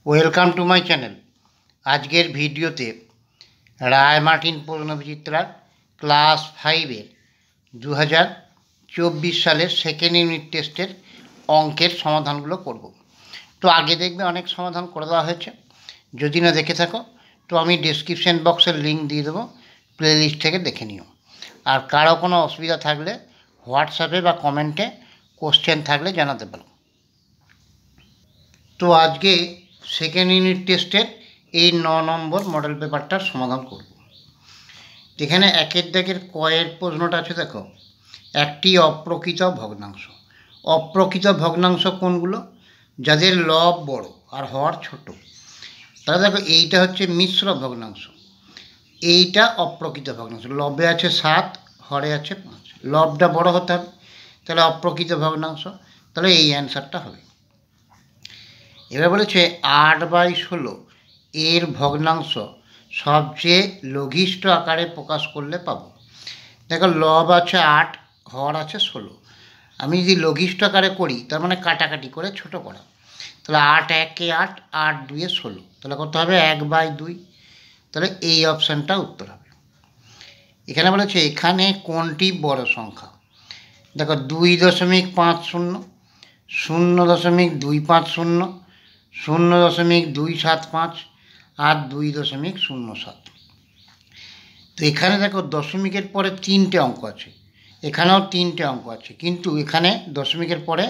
Welcome to my channel. আজকের ভিডিওতে রায় Martin প্রশ্নবিচিত্রার class 5-এর 2024 সালের সেকেন্ড ইউনিট টেস্টের অঙ্কের সমাধানগুলো করব। তো আগে দেখবে অনেক সমাধান করে দেওয়া হয়েছে, যদি না দেখে থাকো তো আমি ডেসক্রিপশন বক্সের লিঙ্ক দিয়ে দেবো, প্লেলিস্ট থেকে দেখে নিও। আর কারো কোনো অসুবিধা থাকলে হোয়াটসঅ্যাপে বা কমেন্টে কোশ্চেন থাকলে জানাতে পারো। তো আজকে সেকেন্ড ইউনিট টেস্টের এই 9 নম্বর মডেল পেপারটার সমাধান করব। যেখানে একের দাগের কয়ের প্রশ্নটা আছে, দেখো, একটি অপ্রকৃত ভগ্নাংশ। অপ্রকৃত ভগ্নাংশ কোনগুলো? যাদের লব বড় আর হর ছোট। তাহলে দেখো, এইটা হচ্ছে মিশ্র ভগ্নাংশ, এইটা অপ্রকৃত ভগ্নাংশ। লবে আছে 7, হরে আছে 5, লবটা বড় হতে হবে, তাহলে অপ্রকৃত ভগ্নাংশ। তাহলে এই অ্যান্সারটা হবে। এবার বলেছে 8/16 এর ভগ্নাংশ সবচেয়ে লঘিষ্ঠ আকারে প্রকাশ করলে পাবো। দেখো, লব আছে 8, হর আছে 16। আমি যদি লঘিষ্ঠ আকারে করি, তার মানে কাটাকাটি করে ছোট করা। তাহলে 8 1 8, 8 2 16, তাহলে কত হবে? 1/2। তাহলে এই অপশানটা উত্তর হবে। এখানে বলেছে এখানে কোনটি বড় সংখ্যা। দেখো, 2.50, 0.250, 0.275 আর 2.07। তো এখানে দেখো, দশমিকের পরে 3টে অঙ্ক আছে, এখানেও 3টে অঙ্ক আছে, কিন্তু এখানে দশমিকের পরে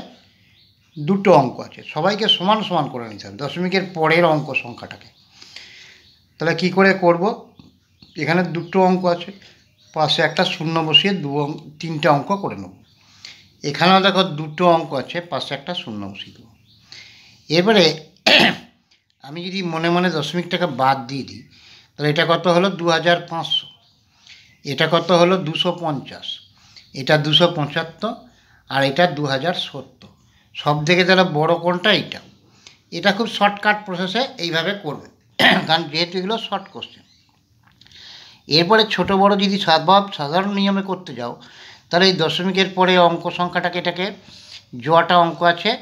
2টো অঙ্ক আছে। সবাইকে সমান সমান করে নিতে হবে দশমিকের পরের অঙ্ক সংখ্যাটাকে। তাহলে কি করে করব? এখানে 2টো অঙ্ক আছে, পাশে একটা শূন্য বসিয়ে 3টে অঙ্ক করে নেব। এখানেও দেখো 2টো অঙ্ক আছে, পাশে একটা শূন্য বসিয়ে দেবো। এবারে আমি যদি মনে মনে দশমিকটাকে বাদ দিয়ে দিই, তাহলে এটা কত হলো? 2500। এটা কত হলো? 250। এটা 275 আর এটা 2070। সব থেকে তাহলে বড় কোনটা? এইটা। এটা খুব শর্টকাট প্রসেসে এইভাবে করবে, কারণ যেহেতু এগুলো শর্ট কোশ্চেন। এরপরে ছোট বড় যদি সাধারণ নিয়মে করতে যাও, তাহলে এই দশমিকের পরে অঙ্ক সংখ্যাটাকে, এটাকে যটা অঙ্ক আছে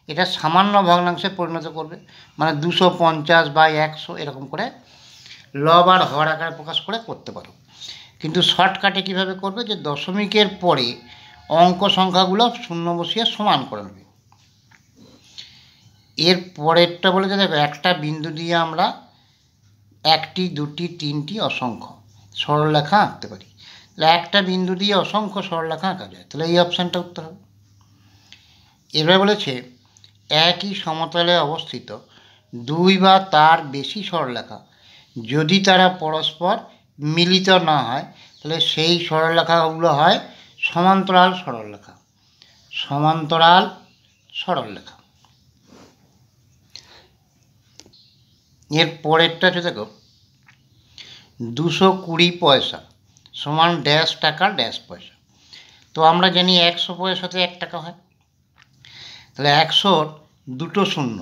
এটা সামান্য ভগ্নাংশে পরিণত করবে, মানে 250/100 এরকম করে লব আর হর আকারে প্রকাশ করে করতে পারো। কিন্তু শর্টকাটে কীভাবে করবে? যে দশমিকের পরে অঙ্ক সংখ্যাগুলো শূন্য বসিয়ে সমান করে নেবে। এর পরেরটা বলেছে, দেখো, একটা বিন্দু দিয়ে আমরা 1টি 2টি 3টি অসংখ্য সরলরেখা আঁকতে পারি। তাহলে একটা বিন্দু দিয়ে অসংখ্য সরলরেখা আঁকা যায়, তাহলে এই অপশানটা উত্তর হবে। এবার বলেছে একই সমতলে অবস্থিত 2 বা তার বেশি সরলরেখা যদি তারা পরস্পর মিলিত না হয়, তাহলে সেই সরলরেখাগুলো হয় সমান্তরাল সরলরেখা। সমান্তরাল সরলরেখা। এর পরেরটা আছে, দেখো, 220 পয়সা সমান ড্যাশ টাকা ড্যাশ পয়সা। তো আমরা জানি 100 পয়সাতে 1 টাকা হয়, তাহলে 100-র 2টো শূন্য,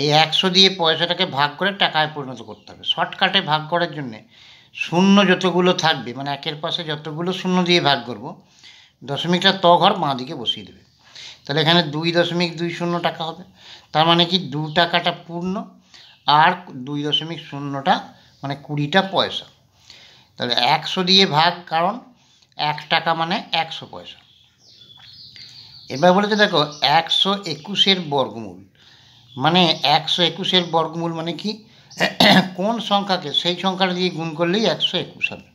এই 100 দিয়ে পয়সাটাকে ভাগ করে টাকায় পরিণত করতে হবে। শর্টকাটে ভাগ করার জন্যে শূন্য যতগুলো থাকবে, মানে একের পাশে যতগুলো শূন্য দিয়ে ভাগ করব, দশমিকটা ঘর বাঁ দিকে বসিয়ে দেবে। তাহলে এখানে 2.20 টাকা হবে। তার মানে কি 2 টাকাটা পূর্ণ আর 2.0টা মানে 20টা পয়সা। তাহলে 100 দিয়ে ভাগ, কারণ 1 টাকা মানে 100 পয়সা। এবার বলেছে, দেখো, 121-এর বর্গমূল, মানে 121-এর বর্গমূল মানে কি? কোন সংখ্যাকে সেই সংখ্যাটা দিয়ে গুণ করলেই 121 হবে।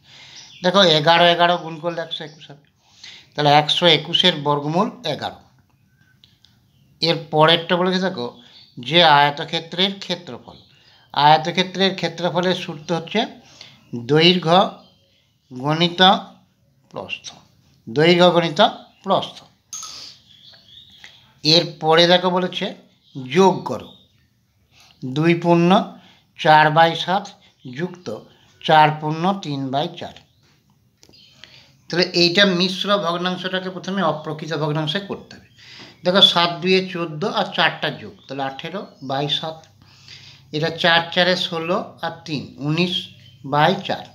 দেখো, 11 গুণ করলে 121 হবে। তাহলে 121-এর বর্গমূল 11। এর পরেরটা বলেছে, দেখো, যে আয়তক্ষেত্রের ক্ষেত্রফল। আয়তক্ষেত্রের ক্ষেত্রফলের সূত্র হচ্ছে দৈর্ঘ্য গণিত প্রস্থ। দৈর্ঘ্য গণিত প্রস্থ। এর পরে দেখো বলেছে যোগ করো 2 পূর্ণ 4/7 যুক্ত 4 পূর্ণ 3/4। তাহলে এইটা মিশ্র ভগ্নাংশটাকে প্রথমে অপ্রকৃত ভগ্নাংশে করতে হবে। দেখো, 7 2 14 আর 4টা যোগ, তাহলে 18/7। এটা 4 4 16 আর 3 19/4।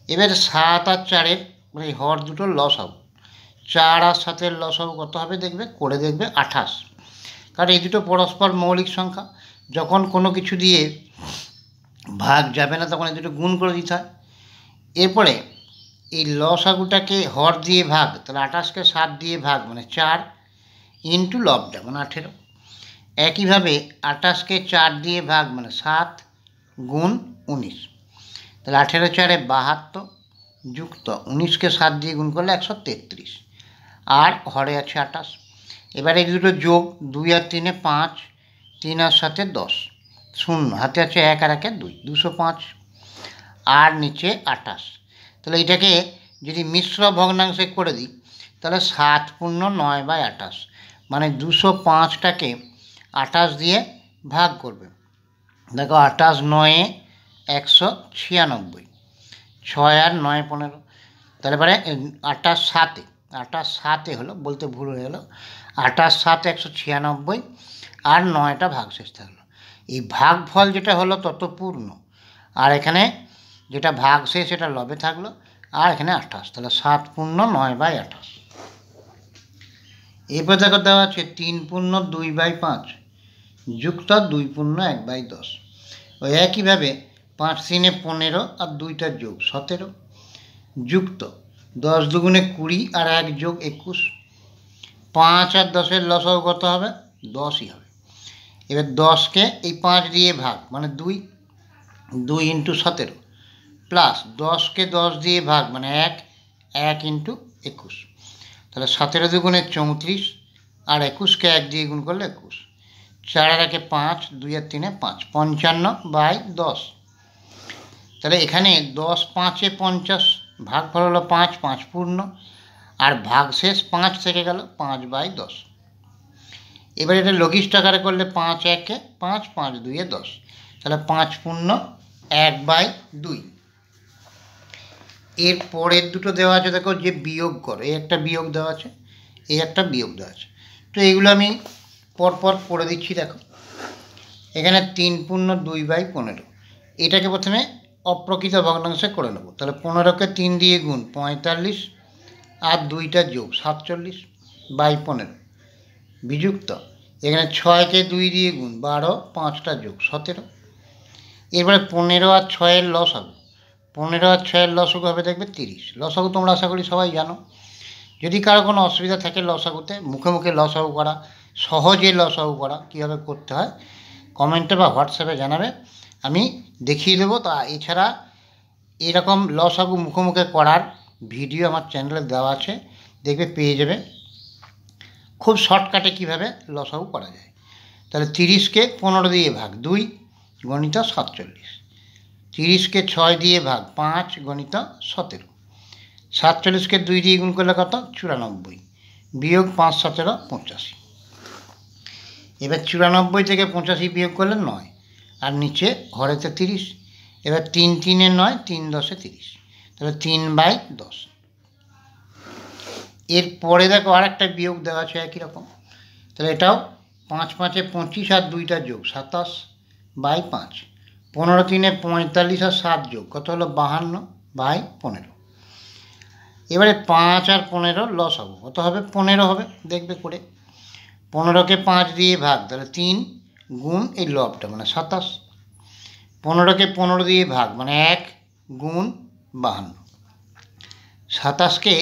এবার 7 আর 4-এর মানে হর দুটো লস হবে, 4 আর 7-এর লস হবে কত হবে? দেখবে করে দেখবে 28, কারণ এই দুটো পরস্পর মৌলিক সংখ্যা। যখন কোনো কিছু দিয়ে ভাগ যাবে না তখন এই দুটো গুণ করে দিতে হয়। এরপরে এই লসাগুটাকে হর দিয়ে ভাগ, তাহলে 28কে 7 দিয়ে ভাগ মানে 4 ইন্টু লবটা মানে 18। একইভাবে 28কে 4 দিয়ে ভাগ মানে 7 গুণ 19, তাহলে 18 4 72 যুক্ত 19কে 7 দিয়ে গুণ করলে 133, আর হরে আছে 28। এবার এই দুটো যোগ, 2 আর 3 5, 3 আর 7 10, শূন্য হাতে আছে 1 আর 1 2, 205, আর নিচে 28। তাহলে এটাকে যদি মিশ্র ভগ্নাংশে করে দিই তাহলে 7 পূর্ণ 9/28, মানে 205টাকে 28 দিয়ে ভাগ করবে। দেখো 28 9 196, 6 আর 9 15, তাহলে পরে 28 7 হলো, বলতে ভুল হয়ে গেলো, 28 7 196, আর 9টা ভাগশেষ থাকলো। এই ভাগফল যেটা হলো তত পূর্ণ, আর এখানে যেটা ভাগশেষ সেটা লবে থাকলো, আর এখানে 28, তাহলে 7 পূর্ণ 9/28। এরপর দেখো দেওয়া আছে 3 পূর্ণ 2/5 যুক্ত 2 পূর্ণ 1/10। ওই একইভাবে 5 3 15 আর 2টা যোগ 17 যুক্ত 10 দুগুণে 20 আর 1 যোগ 21। 5 আর 10-এর লসাগু কত হবে? 10ই হবে। এবার 10কে এই 5 দিয়ে ভাগ মানে 2 ইন্টু 17, প্লাস 10কে 10 দিয়ে ভাগ মানে 1 ইন্টু 21, তাহলে 17 দুগুণে 34, আর 21কে 1 দিয়ে গুণ করলে 21, 4 আর 1 5, 2 আর 3 5, 55/10। তাহলে এখানে 10 5 50, ভাগফল হলো 5, 5 পূর্ণ, আর ভাগশেষ 5 থেকে গেল 5/10। এবার এটা লঘিষ্ঠ আকারে করলে 5 1 5, 5 2 10, তাহলে 5 পূর্ণ 1/2। এর পরের দুটো দেওয়া আছে, দেখো যে বিয়োগ করো, এই একটা বিয়োগ দেওয়া আছে, এই একটা বিয়োগ দেওয়া আছে। তো এইগুলো আমি পরপর করে দিচ্ছি। দেখো এখানে 3 পূর্ণ 2/15, এটাকে প্রথমে অপ্রকৃত ভগ্নাংশে করে নেব। তাহলে 15কে 3 দিয়ে গুণ 45, আর 2টা যোগ 47/15 বিযুক্ত এখানে 6কে 2 দিয়ে গুণ 12, 5টা যোগ 17। এরপরে 15 আর 6-এর লসাগু, 15 আর 6-এর লসাগু হবে দেখবে 30। লসাগু তোমরা আশা করি সবাই জানো। যদি কারো কোনো অসুবিধা থাকে লসাগুতে, মুখে মুখে লসাগু করা, সহজে লসাগু করা কীভাবে করতে হয় কমেন্টে বা হোয়াটসঅ্যাপে জানাবে, আমি দেখিয়ে দেবো। তা এছাড়া এরকম লসাগু মুখে করার ভিডিও আমার চ্যানেলে দেওয়া আছে, দেখবে পেয়ে যাবে, খুব শর্টকাটে কীভাবে লসাগু করা যায়। তাহলে 30কে 15 দিয়ে ভাগ 2 গণিত 47, 30কে 6 দিয়ে ভাগ 5 গণিত 17, 47কে 2 দিয়ে গুণ করলে কত? 94, বিয়োগ 5 17 85। এবার 94 থেকে 85 বিয়োগ করলে 9, আর নিচে ঘরেতে 30। এবার 3 3 9, 3 10 30, তাহলে 3/10। এরপরে দেখো আর একটা বিয়োগ দেওয়া আছে একই রকম, তাহলে এটাও 5 5 25 আর 2টা যোগ 27/5, 15 3 45 আর 7 যোগ কত হলো 52/15। এবারে 5 আর 15 লসাগু কত হবে? 15 হবে, দেখবে করে। 15কে 5 দিয়ে ভাগ, তাহলে 3 গুণ এই লবটা মানে 27, 15কে 15 দিয়ে ভাগ মানে 1 গুণ 52, 27কে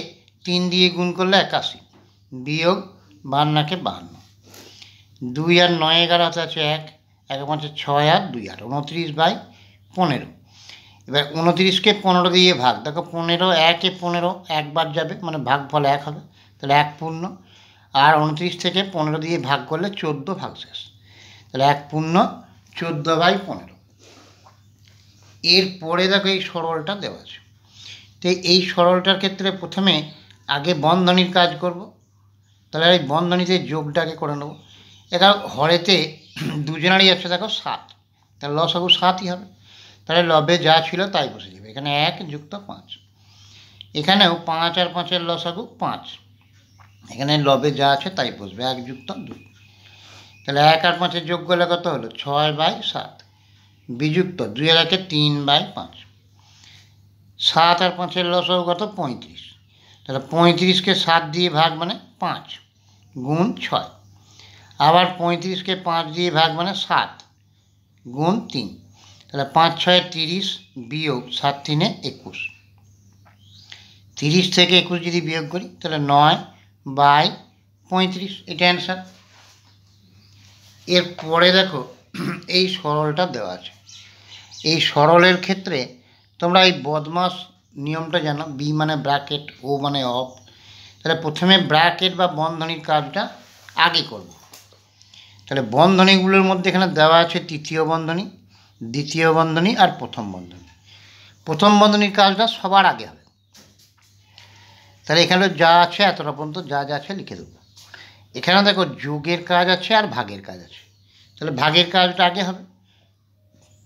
3 দিয়ে গুণ করলে 81, বিয়োগ 52কে 52, 2 আর 9 11 হাতে আছে 1, 1 5 6 আর 2 8, 29/15। এবার 29কে 15 দিয়ে ভাগ, দেখো 15 1 15 একবার যাবে মানে ভাগফল 1 হবে, তাহলে 1 পূর্ণ, আর 29 থেকে 15 দিয়ে ভাগ করলে 14 ভাগশেষ, তাহলে 1 পূর্ণ 14/15। এরপরে দেখো এই সরলটা দেওয়া আছে। তো এই সরলটার ক্ষেত্রে প্রথমে আগে বন্ধনীর কাজ করব, তাহলে এই বন্ধনীতে যোগটাকে করে নেব। এটা হরেতে দুজনারই আছে দেখো 7, তাহলে লসাগু 7ই হবে, তাহলে লবে যা ছিল তাই বসে যাবে। এখানে 1 যুক্ত 5, এখানেও 5 আর 5-এর লসাগু 5, এখানে লবে যা আছে তাই বসবে, 1 যুক্ত 2, তাহলে 1 আর 5-এর যোগ করলে কত হলো 6/7 বিযুক্ত 2 আর 1 3/5, 7 আর 5-এর লসাগু কত 35, তাহলে 35কে 7 দিয়ে ভাগ মানে 5 গুণ 6, আবার 35কে 5 দিয়ে ভাগ মানে 7 গুণ 3, তাহলে 5 6 30 বিয়োগ 7 3 21, 30 থেকে 21 যদি বিয়োগ করি তাহলে 9/35, এটা অ্যান্সার। এরপরে দেখো এই সরলটা দেওয়া আছে। এই সরলের ক্ষেত্রে তোমরা এই বদমাস নিয়মটা জানো, বি মানে ব্র্যাকেট, ও মানে অফ। তাহলে প্রথমে ব্র্যাকেট বা বন্ধনীর কাজটা আগে করব। তাহলে বন্ধনীগুলোর মধ্যে এখানে দেওয়া আছে তৃতীয় বন্ধনী, দ্বিতীয় বন্ধনী আর প্রথম বন্ধনী। প্রথম বন্ধনীর কাজটা সবার আগে হবে। তাহলে এখানে যা আছে এতটা পর্যন্ত যা যা আছে লিখে দেবো। এখানে দেখো যোগের কাজ আছে আর ভাগের কাজ আছে। তাহলে ভাগের কাজটা আগে হবে,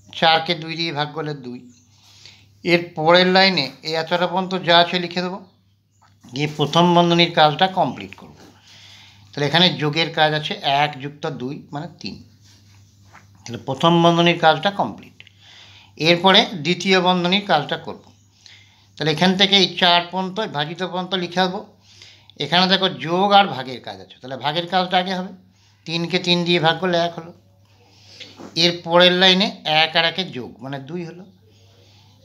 4কে 2 দিয়ে ভাগ করলে 2। এর পরের লাইনে এই এতটা পর্যন্ত যা আছে লিখে দেবো, গিয়ে প্রথম বন্ধনীর কাজটা কমপ্লিট করব। তাহলে এখানে যোগের কাজ আছে 1 যুক্ত 2 মানে 3, তাহলে প্রথম বন্ধনীর কাজটা কমপ্লিট। এরপরে দ্বিতীয় বন্ধনীর কাজটা করব। তাহলে এখান থেকে এই 4 পর্যন্ত ভাজিত পর্যন্ত লিখে দেবো। এখানে দেখো যোগ আর ভাগের কাজ আছে, তাহলে ভাগের কাজটা আগে হবে, 3কে 3 দিয়ে ভাগ করলে 1 হলো। এর পরের লাইনে 1 আর 1 যোগ মানে 2 হলো।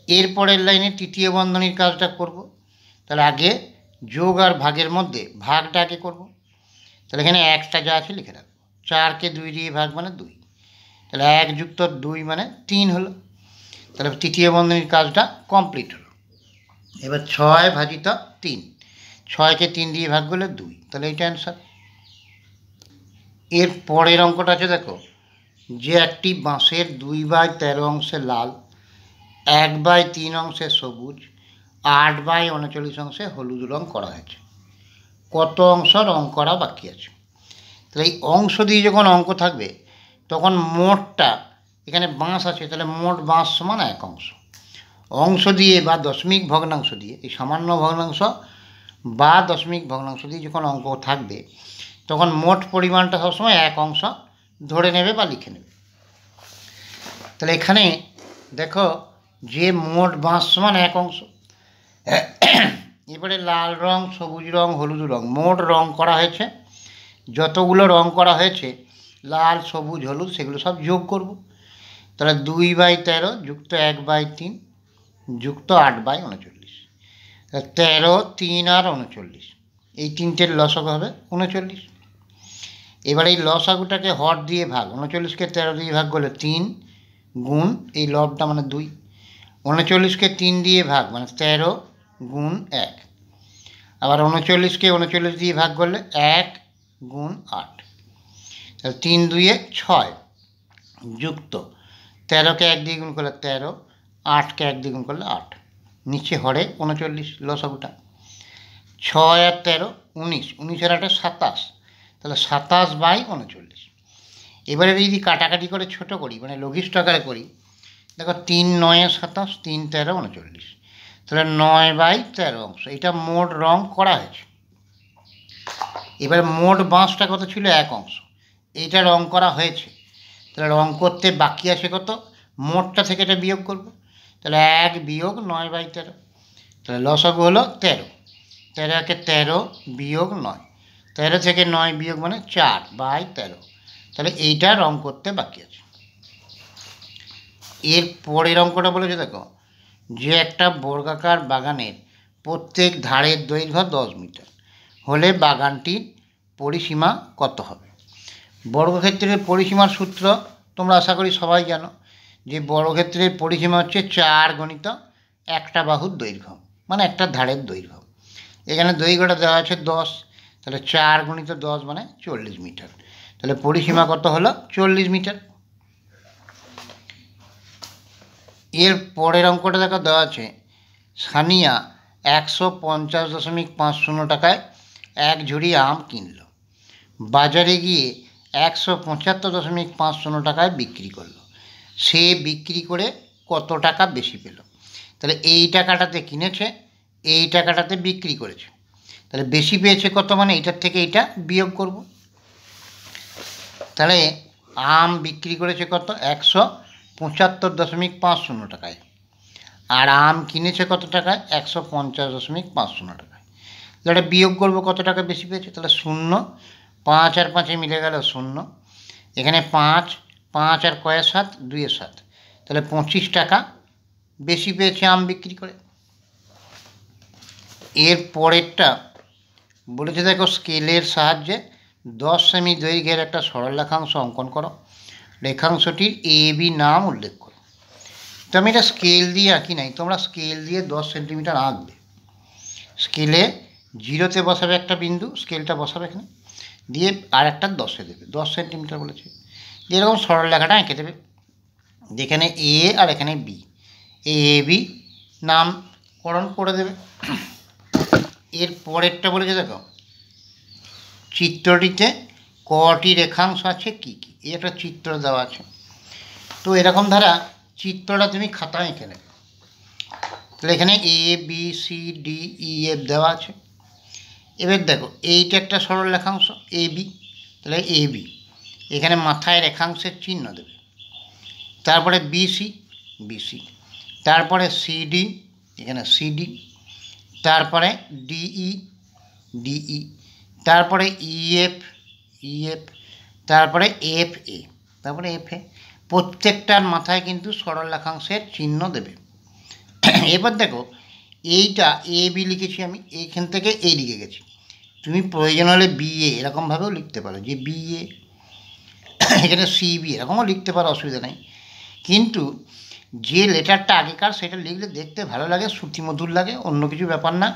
এর পরের লাইনে তৃতীয় বন্ধনীর কাজটা করব। তাহলে আগে যোগ আর ভাগের মধ্যে ভাগটা আগে করব। তাহলে এখানে 1টা যা আছে লিখে রাখবো, 4কে 2 দিয়ে ভাগ মানে 2, তাহলে 1 যুক্ত 2 মানে 3 হলো। তাহলে তৃতীয় বন্ধনীর কাজটা কমপ্লিট হলো। এবার 6 ভাজিত 3, 6কে 3 দিয়ে ভাগ করলে 2, তাহলে এইটা অ্যান্সার। এর পরের অঙ্কটা আছে দেখো, যে একটি বাঁশের 2/13 অংশে লাল, 1/3 অংশে সবুজ, 8/39 অংশে হলুদ রং করা হয়েছে, কত অংশ রং করা বাকি আছে? তাহলে এই অংশ দিয়ে যখন অঙ্ক থাকবে তখন মোটটা, এখানে বাঁশ আছে তাহলে মোট বাঁশ সমান 1 অংশ। অংশ দিয়ে বা দশমিক ভগ্নাংশ দিয়ে, এই সামান্য ভগ্নাংশ বা দশমিক ভগ্নাংশ দিয়ে যখন অঙ্ক থাকবে তখন মোট পরিমাণটা সবসময় 1 অংশ ধরে নেবে বা লিখে নেবে। তাহলে এখানে দেখো যে মোট বাঁশ সমান 1 অংশ। এবারে লাল রং, সবুজ রং, হলুদ রং, মোট রং করা হয়েছে, যতগুলো রং করা হয়েছে লাল, সবুজ, হলুদ, সেগুলো সব যোগ করব। তাহলে 2/13 যুক্ত 1/3 যুক্ত 8/39, 13, 3 আর 39, এই তিনটের লসাগু হবে 39। এবার এই লসাগুটাকে হর দিয়ে ভাগ, 39কে 13 দিয়ে ভাগ করলে 3 গুণ এই লবটা মানে 2, 39কে 3 দিয়ে ভাগ মানে 13 গুণ 1, আবার 39কে 39 দিয়ে ভাগ করলে 1 গুণ 8, তাহলে 3 2 6 যুক্ত 13কে 1 দিয়ে গুণ করলে 13, 8কে 1 দিয়ে গুণ করলে 8, নিচে হরে 39 লসাগুটা। 6 আর 13 19, 19 আর 8 27, তাহলে 27/39। এবারে যদি কাটাকাটি করে ছোট করি মানে লঘিষ্ঠ আকারে করি, দেখো 3 9 27, 3 13 39, তাহলে 9/13 অংশ, এটা মোট রং করা হয়েছে। এবার মোট বাঁশটা কত ছিল? 1 অংশ, এইটা রং করা হয়েছে, তাহলে রং করতে বাকি আছে কত? মোটটা থেকে এটা বিয়োগ করব, তাহলে 1 বিয়োগ 9/13, তাহলে লসাগু হলো 13, 13কে 13 বিয়োগ 9, 13 থেকে 9 বিয়োগ মানে 4/13, তাহলে এইটা রং করতে বাকি আছে। এর পরের অঙ্কটা বলেছে দেখো, যে একটা বর্গাকার বাগানের প্রত্যেক ধারের দৈর্ঘ্য 10 মিটার হলে বাগানটির পরিসীমা কত হবে? বর্গক্ষেত্রের পরিসীমার সূত্র তোমরা আশা করি সবাই জানো, যে বর্গক্ষেত্রের পরিসীমা হচ্ছে 4 গুণিত একটা বাহুর দৈর্ঘ্য মানে একটা ধারের দৈর্ঘ্য। এখানে দৈর্ঘ্যটা দেওয়া আছে 10, তাহলে 4 গুণিত 10 মানে 40 মিটার, তাহলে পরিসীমা কত হলো? 40 মিটার। এর পরের অঙ্কটা দেখা দেওয়া আছে, সানিয়া 150.50 টাকায় 1 ঝুড়ি আম কিনল, বাজারে গিয়ে 175.50 টাকায় বিক্রি করলো, সে বিক্রি করে কত টাকা বেশি পেল? তাহলে এই টাকাটাতে কিনেছে, এই টাকাটাতে বিক্রি করেছে, তাহলে বেশি পেয়েছে কত মানে এইটার থেকে এইটা বিয়োগ করব। তাহলে আম বিক্রি করেছে কত? 175.50 টাকায়, আর আম কিনেছে কত টাকায়? 150.50 টাকায়। তাহলে বিয়োগ করব কত টাকা বেশি পেয়েছে, তাহলে 0, 5 আর 5 মিলে গেল 0, এখানে 5, 5 আর কয়ে 7, 2 এ 7, তাহলে 25 টাকা বেশি পেয়েছে আম বিক্রি করে। এর পরেরটা বলেছে দেখো, স্কেলের সাহায্যে 10 সেমি দৈর্ঘ্যের একটা সরলরেখাংশ অঙ্কন করো, রেখাংশটির এ বি নাম উল্লেখ করো। তো আমি এটা স্কেল দিয়ে আঁকি নাই, তোমরা স্কেল দিয়ে 10 সেন্টিমিটার আঁকবে। স্কেলে 0-তে বসাবে একটা বিন্দু, স্কেলটা বসাবে এখানে, দিয়ে আর একটা 10-এ দেবে, 10 সেন্টিমিটার বলেছে। এরকম সরলরেখাটা এঁকে দেবে, যেখানে এ আর এখানে বি, এ বি নামকরণ করে দেবে। এর পরেরটা বলেছে দেখো, চিত্রটিতে কটি রেখাংশ আছে কী কী, এই একটা চিত্র দেওয়া আছে। তো এরকম ধারা চিত্রটা তুমি খাতায় এঁকে নেবে। তাহলে এখানে A B C D E F দেওয়া আছে। এবার দেখো, এইটা একটা সরল রেখাংশ এ বি, তাহলে এ বি, এখানে মাথায় রেখাংশের চিহ্ন দেবে। তারপরে বিসি, বিসি, তারপরে সিডি, এখানে সিডি, তারপরে ডিই, ডিই, তারপরে ইএফ, ইএফ, তারপরে এফ এ, তারপরে এফ এ। প্রত্যেকটার মাথায় কিন্তু সরল রেখাংশের চিহ্ন দেবে। এবার দেখো, এইটা এ বি লিখেছি আমি, এইখান থেকে এই লিখে গেছি। তুমি প্রয়োজন হলে বিএ এরকমভাবেও লিখতে পারো, যে বিএ, এখানে সিবি এরকমও লিখতে পারো, অসুবিধা নেই। কিন্তু যে লেটারটা আগেকার সেটা লিখলে দেখতে ভালো লাগে, শ্রুতিমধুর লাগে, অন্য কিছু ব্যাপার না।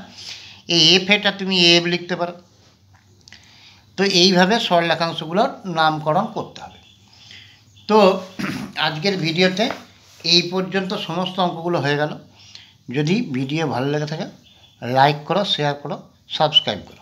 এই এফ এটা তুমি এফ লিখতে পারো। তো এইভাবে সরলরেখাংশগুলোর নামকরণ করতে হবে। তো আজকের ভিডিওতে এই পর্যন্ত সমস্ত অঙ্কগুলো হয়ে গেল। যদি ভিডিও ভালো লেগে থাকে লাইক করো, শেয়ার করো, সাবস্ক্রাইব করো।